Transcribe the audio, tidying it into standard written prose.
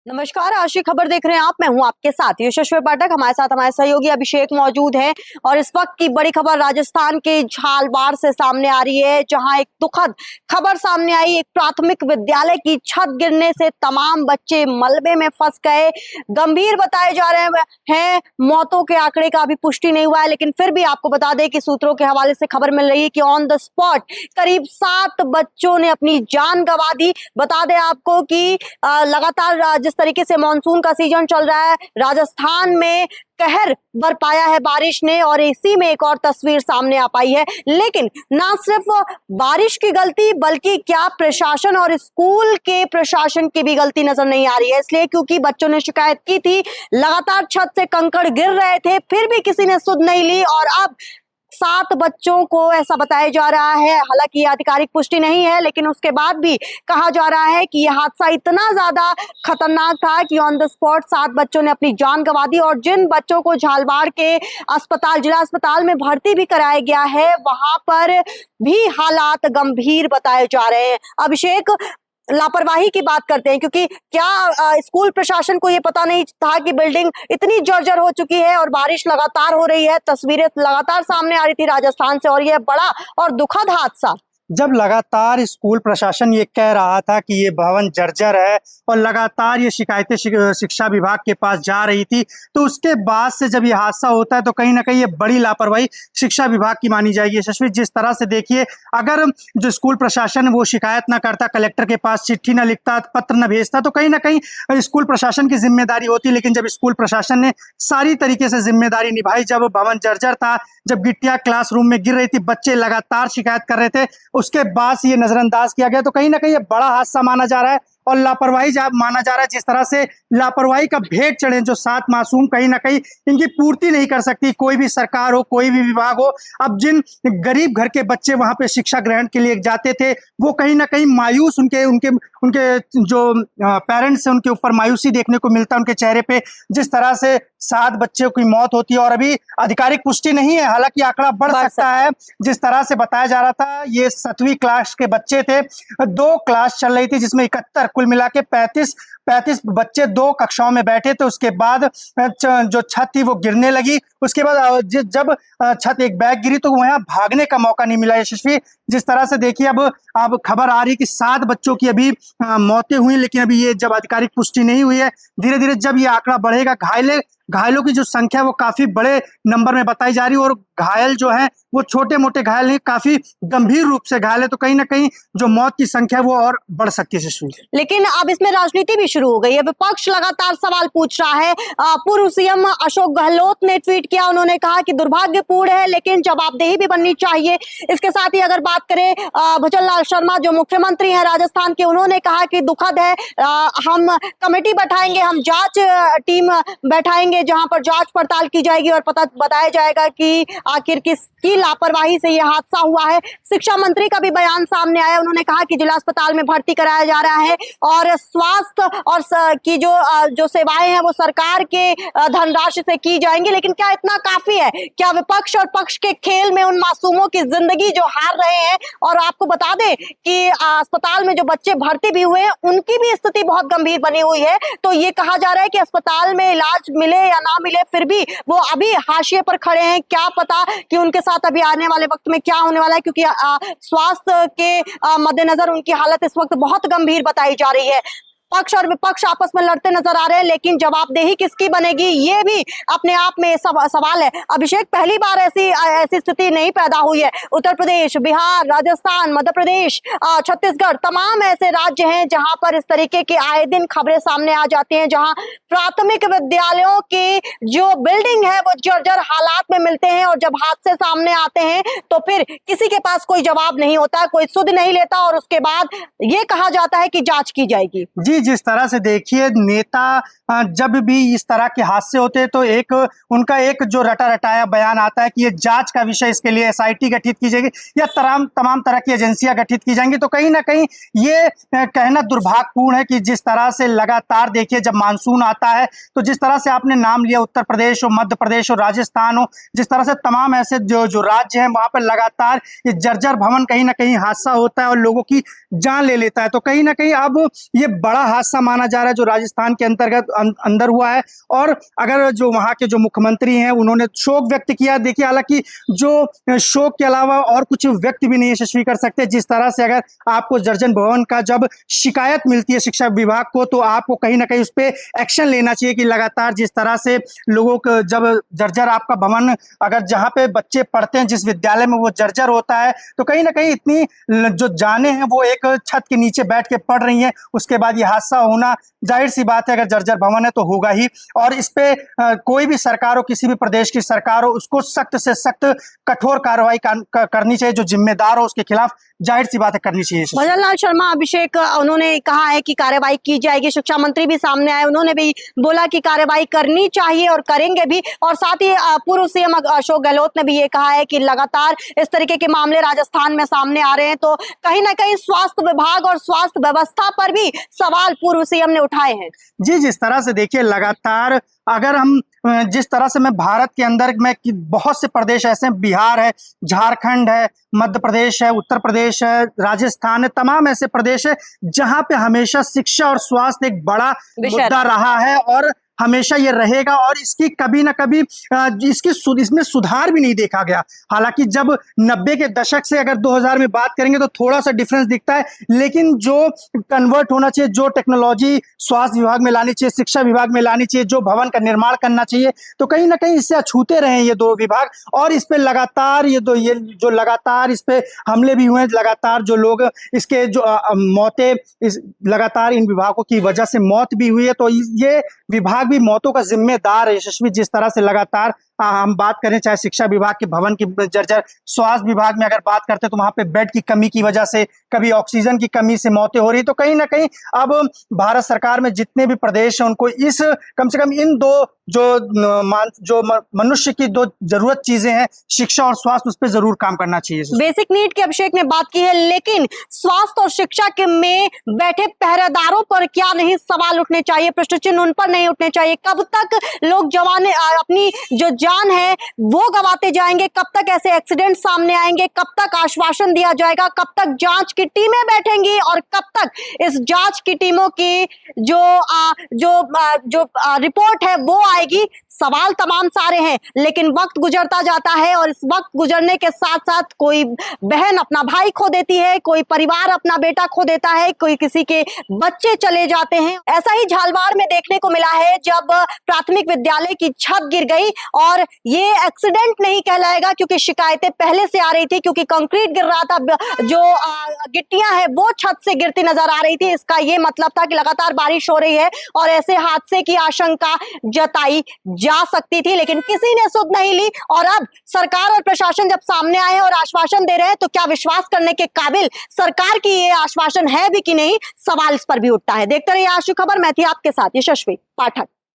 नमस्कार, आज की खबर देख रहे हैं आप। मैं हूं आपके साथ यशस्वी पाठक। हमारे साथ हमारे सहयोगी अभिषेक मौजूद हैं और इस वक्त की बड़ी खबर राजस्थान के झालवाड़ से सामने आ रही है, जहां एक दुखद खबर सामने आई। एक प्राथमिक विद्यालय की छत गिरने से तमाम बच्चे मलबे में फंस गए, गंभीर बताए जा रहे हैं। मौतों के आंकड़े का अभी पुष्टि नहीं हुआ है, लेकिन फिर भी आपको बता दें कि सूत्रों के हवाले से खबर मिल रही है कि ऑन द स्पॉट करीब 7 बच्चों ने अपनी जान गंवा दी। बता दें आपको कि लगातार जिस तरीके से मानसून का सीजन चल रहा है, राजस्थान में कहर बरपाया है बारिश ने, और इसी में एक और तस्वीर सामने आ पाई है। लेकिन ना सिर्फ बारिश की गलती, बल्कि क्या प्रशासन और स्कूल के प्रशासन की भी गलती नजर नहीं आ रही है। इसलिए क्योंकि बच्चों ने शिकायत की थी, लगातार छत से कंकड़ गिर रहे थे, फिर भी किसी ने सुध नहीं ली, और अब 7 बच्चों को ऐसा बताया जा रहा है। हालांकि ये आधिकारिक पुष्टि नहीं है, लेकिन उसके बाद भी कहा जा रहा है कि यह हादसा इतना ज्यादा खतरनाक था कि ऑन द स्पॉट 7 बच्चों ने अपनी जान गंवा दी। और जिन बच्चों को झालवाड़ के अस्पताल, जिला अस्पताल में भर्ती भी कराया गया है, वहां पर भी हालात गंभीर बताए जा रहे हैं। अभिषेक, लापरवाही की बात करते हैं, क्योंकि क्या स्कूल प्रशासन को ये पता नहीं था कि बिल्डिंग इतनी जर्जर हो चुकी है और बारिश लगातार हो रही है। तस्वीरें लगातार सामने आ रही थी राजस्थान से, और यह बड़ा और दुखद हादसा। जब लगातार स्कूल प्रशासन ये कह रहा था कि ये भवन जर्जर है और लगातार ये शिकायतें शिक्षा विभाग के पास जा रही थी, तो उसके बाद से जब ये हादसा होता है तो कहीं ना कहीं ये बड़ी लापरवाही शिक्षा विभाग की मानी जाएगी। यशस्वी, जिस तरह से देखिए, अगर जो स्कूल प्रशासन वो शिकायत ना करता, कलेक्टर के पास चिट्ठी ना लिखता, पत्र ना भेजता, तो कहीं ना कहीं स्कूल प्रशासन की जिम्मेदारी होती। लेकिन जब स्कूल प्रशासन ने सारी तरीके से जिम्मेदारी निभाई, जब भवन जर्जर था, जब गिट्टियां क्लासरूम में गिर रही थी, बच्चे लगातार शिकायत कर रहे थे, उसके बाद ये नजरअंदाज किया गया, तो कहीं ना कहीं ये बड़ा हादसा माना जा रहा है और लापरवाही माना जा रहा है। जिस तरह से लापरवाही का भेद चढ़े जो 7 मासूम, कहीं ना कहीं इनकी पूर्ति नहीं कर सकती कोई भी सरकार हो, कोई भी विभाग हो। अब जिन गरीब घर के बच्चे वहां पे शिक्षा ग्रहण के लिए जाते थे, वो कहीं ना कहीं मायूस, उनके उनके उनके जो पेरेंट्स हैं, उनके ऊपर मायूसी देखने को मिलता है उनके चेहरे पे। जिस तरह से 7 बच्चों की मौत होती है और अभी आधिकारिक पुष्टि नहीं है, हालांकि आंकड़ा बढ़ सकता है। जिस तरह से बताया जा रहा था, ये 7वीं क्लास के बच्चे थे, 2 क्लास चल रही थी, जिसमें 71, कुल मिला के 35 बच्चे 2 कक्षाओं में बैठे थे। उसके बाद जो छत थी वो गिरने लगी। उसके बाद जब छत एक बैग गिरी तो वहां भागने का मौका नहीं मिला। यशस्वी, जिस तरह से देखिए, अब खबर आ रही कि 7 बच्चों की अभी मौतें हुई, लेकिन अभी ये जब आधिकारिक पुष्टि नहीं हुई है, धीरे धीरे जब ये आंकड़ा बढ़ेगा, घायलों की जो संख्या वो काफी बड़े नंबर में बताई जा रही है, और घायल जो है वो छोटे मोटे घायल नहीं, काफी गंभीर रूप से घायल है। तो कहीं ना कहीं जो मौत की संख्या वो और बढ़ सकती है। लेकिन अब इसमें राजनीति भी शुरू हो गई है। विपक्ष लगातार सवाल पूछ रहा है। पूर्व सीएम अशोक गहलोत ने ट्वीट किया, उन्होंने कहा कि दुर्भाग्यपूर्ण है, लेकिन जवाबदेही भी बननी चाहिए। इसके साथ ही अगर बात करें भुजल लाल शर्मा जो मुख्यमंत्री हैं राजस्थान के, उन्होंने कहा कि दुखद है, हम कमेटी बैठाएंगे, हम जांच टीम बैठाएंगे, जहां पर जांच पड़ताल की जाएगी और पता बताया जाएगा कि आखिर किसकी लापरवाही से यह हादसा हुआ है। शिक्षा मंत्री का भी बयान सामने आया, उन्होंने कहा कि जिला अस्पताल में भर्ती कराया जा रहा है और स्वास्थ्य और की जो सेवाएं हैं वो सरकार के धनराशि से की जाएंगी। लेकिन क्या इतना काफी है? क्या विपक्ष और पक्ष के खेल में उन मासूमों की जिंदगी जो हार रहे हैं, और आपको बता दें कि अस्पताल में जो बच्चे भर्ती भी हुए हैं उनकी भी स्थिति बहुत गंभीर बनी हुई है। तो ये कहा जा रहा है कि अस्पताल में इलाज मिले या ना मिले, फिर भी वो अभी हाशिए पर खड़े हैं। क्या पता कि उनके साथ अभी आने वाले वक्त में क्या होने वाला है, क्योंकि स्वास्थ्य के मद्देनजर उनकी हालत इस वक्त बहुत गंभीर बताई जा रही है। पक्ष और विपक्ष आपस में लड़ते नजर आ रहे हैं, लेकिन जवाबदेही किसकी बनेगी, ये भी अपने आप में सवाल है। अभिषेक, पहली बार ऐसी स्थिति नहीं पैदा हुई है। उत्तर प्रदेश, बिहार, राजस्थान, मध्य प्रदेश, छत्तीसगढ़, तमाम ऐसे राज्य हैं जहां पर इस तरीके की आए दिन खबरें सामने आ जाती हैं, जहां प्राथमिक विद्यालयों की जो बिल्डिंग है वो जर्जर हालात में मिलते हैं, और जब हादसे सामने आते हैं तो फिर किसी के पास कोई जवाब नहीं होता, कोई सुध नहीं लेता, और उसके बाद ये कहा जाता है कि जांच की जाएगी। जी, जिस तरह से देखिए, नेता जब भी इस तरह के हादसे होते हैं तो उनका एक जो रटा रटाया बयान आता है कि ये जांच का विषय, इसके लिए एसआईटी गठित की जाएगी या तमाम तरह की एजेंसियां गठित की जाएंगी। तो कहीं ना कहीं ये कहना दुर्भाग्यपूर्ण है कि जिस तरह से लगातार देखिए, जब मानसून आता है तो जिस तरह से आपने नाम लिया, उत्तर प्रदेश हो, मध्य प्रदेश हो, राजस्थान हो, जिस तरह से तमाम ऐसे जो राज्य हैं वहां पर लगातार ये जर्जर भवन कहीं ना कहीं हादसा होता है और लोगों की जान ले लेता है। तो कहीं ना कहीं अब ये बड़ा हादसा माना जा रहा है जो राजस्थान के अंतर्गत अंदर हुआ है। और अगर जो वहाँ के जो मुख्यमंत्री हैं उन्होंने शोक व्यक्त किया। देखिए हालांकि जो शोक के अलावा और कुछ व्यक्त भी नहीं यशस्वी कर सकते। जिस तरह से अगर आपको जर्जर भवन का जब शिकायत मिलती है शिक्षा विभाग को तो आपको कहीं ना कहीं उस पर एक्शन लेना चाहिए कि लगातार जिस तरह से लोगों को जब जर्जर आपका भवन अगर जहाँ पे बच्चे पढ़ते हैं जिस विद्यालय में वो जर्जर होता है तो कहीं ना कहीं इतनी जो जाने हैं वो एक छत के नीचे बैठ के पढ़ रही हैं, उसके बाद ये हादसा होना जाहिर सी बात है। अगर जर्जर भवन है तो होगा ही। और इस पे कोई भी सरकार हो, किसी भी प्रदेश की सरकार हो, उसको सख्त से सख्त कठोर कार्रवाई करनी चाहिए। जो जिम्मेदार हो उसके खिलाफ जाहिर सी बात है करनी चाहिए। भजन लाल शर्मा अभिषेक उन्होंने कहा है कि कार्रवाई की जाएगी। शिक्षा मंत्री भी सामने आए, उन्होंने भी बोला कि कार्रवाई करनी चाहिए और करेंगे भी। और साथ ही पूर्व सीएम अशोक गहलोत ने भी ये कहा है कि लगातार इस तरीके के मामले राजस्थान में सामने आ रहे हैं तो कहीं ना कहीं स्वास्थ्य विभाग और स्वास्थ्य व्यवस्था पर भी सवाल पूर्व सीएम ने उठाए हैं। जी, जिस तरह से देखिए लगातार अगर हम जिस तरह से मैं भारत के अंदर में बहुत से प्रदेश ऐसे हैं, बिहार है, झारखंड है, मध्य प्रदेश है, उत्तर प्रदेश है, राजस्थान है, तमाम ऐसे प्रदेश है जहां पे हमेशा शिक्षा और स्वास्थ्य एक बड़ा मुद्दा रहा है और हमेशा ये रहेगा। और इसकी कभी ना कभी इसमें सुधार भी नहीं देखा गया। हालांकि जब 90 के दशक से अगर 2000 में बात करेंगे तो थोड़ा सा डिफरेंस दिखता है, लेकिन जो कन्वर्ट होना चाहिए, जो टेक्नोलॉजी स्वास्थ्य विभाग में लानी चाहिए, शिक्षा विभाग में लानी चाहिए, जो भवन का निर्माण करना चाहिए, तो कहीं ना कहीं इससे अछूते रहे ये दो विभाग। और इस पे लगातार ये जो लगातार इस पे हमले भी हुए, लगातार जो लोग इसके जो मौतें लगातार इन विभागों की वजह से मौत भी हुई है। तो ये विभाग भी मौतों का जिम्मेदार है यशस्वी। जिस तरह से लगातार हम बात करें चाहे शिक्षा विभाग के भवन की जर्जर, स्वास्थ्य विभाग में अगर बात करते हैं तो वहां पे बेड की कमी की वजह से, कभी ऑक्सीजन की कमी से मौतें हो रही। तो कहीं ना कहीं अब भारत सरकार में जितने भी प्रदेश हैं उनको इस कम से कम इन दो जो मनुष्य की दो जरूरत चीजें हैं, शिक्षा और स्वास्थ्य, उस पर जरूर काम करना चाहिए। बेसिक नीड की अभिषेक ने बात की है, लेकिन स्वास्थ्य और शिक्षा के में बैठे पहरेदारों पर क्या नहीं सवाल उठने चाहिए, प्रश्न चिन्ह उन पर नहीं उठने चाहिए। कब तक लोग जवान अपनी जो जान है वो गवाते जाएंगे, कब तक ऐसे एक्सीडेंट सामने आएंगे, कब तक आश्वासन दिया जाएगा, कब तक जांच की टीमें बैठेंगी और कब तक इस जांच की टीमों की जो रिपोर्ट है वो आएगी। सवाल तमाम सारे हैं, लेकिन वक्त गुजरता जाता है और इस वक्त गुजरने के साथ साथ कोई बहन अपना भाई खो देती है, कोई परिवार अपना बेटा खो देता है, कोई किसी के बच्चे चले जाते हैं। ऐसा ही झालवाड़ में देखने को मिला है जब प्राथमिक विद्यालय की छत गिर गई। और ये एक्सीडेंट नहीं कहलाएगा क्योंकि शिकायतें पहले से आ रही थी, क्योंकि कंक्रीट गिर रहा था, जो गिट्टियां हैं वो छत से गिरती नजर आ रही थी। इसका ये मतलब था कि लगातार बारिश हो रही है और ऐसे हादसे की आशंका जताई जा सकती थी, लेकिन किसी ने सुध नहीं ली। और अब सरकार और प्रशासन जब सामने आए और आश्वासन दे रहे हैं तो क्या विश्वास करने के काबिल सरकार की ये आश्वासन है भी कि नहीं, सवाल इस पर भी उठता है। देखते रहिए आज की खबर, मैं थी आपके साथ यशस्वी पाठक।